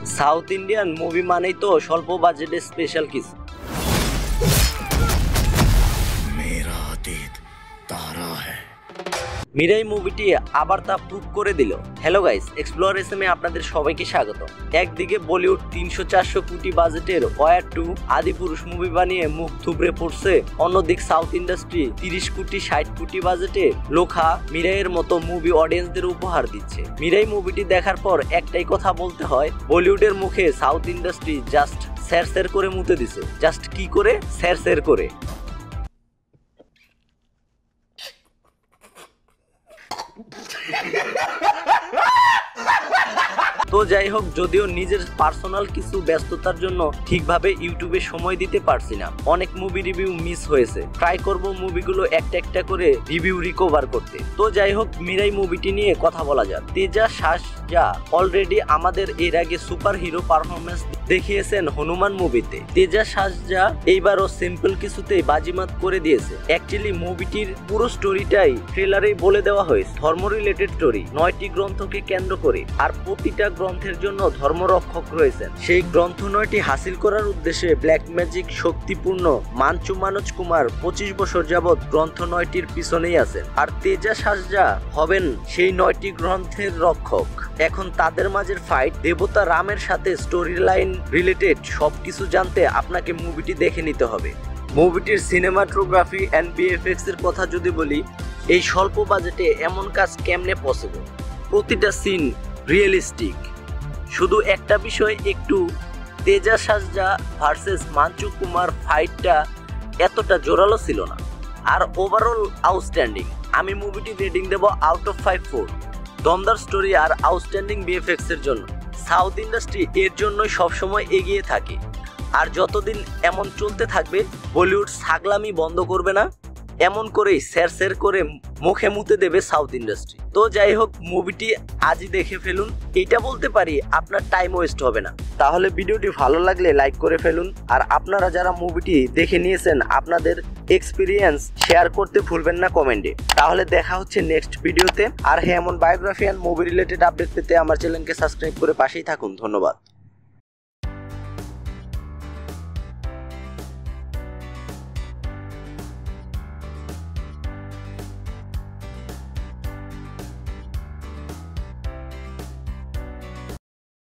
South Indian movie মানেই তো স্বল্প বাজেটে স্পেশাল কিছু। মিরাই মুভিটি আবার তা প্রুভ করে দিল। হ্যালো গাইস, এক্সপ্লোর এসএমে আপনাদের সবাইকে স্বাগত। একদিকে বলিউড 300-400 কোটি বাজেটের ওয়ার 2 আদিপুরুষ মুভি বানিয়ে মুখ থুবড়ে পড়ছে, অন্যদিক সাউথ ইন্ডাস্ট্রি 30 কোটি 60 কোটি বাজেটে লোখা মিরাইয়ের মতো মুভি অডিয়েন্সদের উপহার দিচ্ছে। মিরাই মুভিটি দেখার পর একটাই কথা বলতে হয়, বলিউডের মুখে সাউথ ইন্ডাস্ট্রি জাস্ট স্যার করে মুতে দিছে। জাস্ট কি করে? স্যার করে। তো যাই হোক, যদিও নিজের পার্সোনাল কিছু ব্যস্ততার জন্য ঠিকভাবে ইউটিউবে সময় দিতে পারছি না, অনেক মুভি রিভিউ মিস হয়েছে। ট্রাই করব মুভিগুলো একটা একটা করে রিভিউ রিকভার করতে। তো যাই হোক, মিরাই মুভিটি নিয়ে কথা বলা যাক। তেজা শাহজা অলরেডি আমাদের এর আগে সুপার হিরো পারফরমেন্স দেখিয়েছেন হনুমান মুভিতে। তেজা শাহজা এইবারও সিম্পল কিছুতেই বাজিমাত করে দিয়েছে। অ্যাকচুয়ালি মুভিটির পুরো স্টোরিটাই ট্রেলারেই বলে দেওয়া হয়েছে। ধর্ম রিলেটেড স্টোরি, 9টি গ্রন্থকে কেন্দ্র করে, আর প্রতিটা গ্রন্থের জন্য ধর্মরক্ষক রয়েছেন। সেই গ্রন্থ 9টি হাসিল করার উদ্দেশ্যে ব্ল্যাক ম্যাজিক শক্তিপূর্ণ মানচু মানোজ কুমার 25 বছর যাবৎ গ্রন্থ 9টির পিছনেই আছেন, আর তেজা শাহজা হবেন সেই 9টি গ্রন্থের রক্ষক। এখন তাদের মাঝের ফাইট, দেবতা রামের সাথে স্টোরি লাইন রিলেটেড সবকিছু জানতে আপনাকে মুভিটি দেখে নিতে হবে। মুভিটির সিনেমাটোগ্রাফি অ্যান্ড ভিএফএক্স এর কথা যদি বলি, এই স্বল্প বাজেটে এমন কাজ কেমনে পসিবল? প্রতিটা সিন রিয়েলিস্টিক। শুধু একটা বিষয়, একটু তেজা শাহজা ভার্সেস মানচু কুমার ফাইটটা এতটা জোরালো ছিল না। আর ওভারঅল আউটস্ট্যান্ডিং। আমি মুভিটি রেটিং দেব আউট অফ 5-4। দমদার স্টোরি আর আউটস্ট্যান্ডিং ভিএফএক্স এর জন্য সাউথ ইন্ডাস্ট্রি এর জন্যই সবসময় এগিয়ে থাকে। আর যতদিন এমন চলতে থাকবে, বলিউড ছাগলামি বন্ধ করবে না। এমন করেই স্যার করে মুখে মুতে দেবে সাউথ ইন্ডাস্ট্রি। তো যাই হোক, মুভিটি আজই দেখে ফেলুন। এইটা বলতে পারি, আপনার টাইম ওয়েস্ট হবে না। তাহলে ভিডিওটি ভালো লাগলে লাইক করে ফেলুন। আর আপনারা যারা মুভিটি দেখে নিয়েছেন, আপনাদের এক্সপিরিয়েন্স শেয়ার করতে ভুলবেন না কমেন্টে। তাহলে দেখা হচ্ছে নেক্সট ভিডিওতে। আর হ্যাঁ, এমন biography and movie related update পেতে আমার চ্যানেলকে সাবস্ক্রাইব করে পাশেই থাকুন। ধন্যবাদ।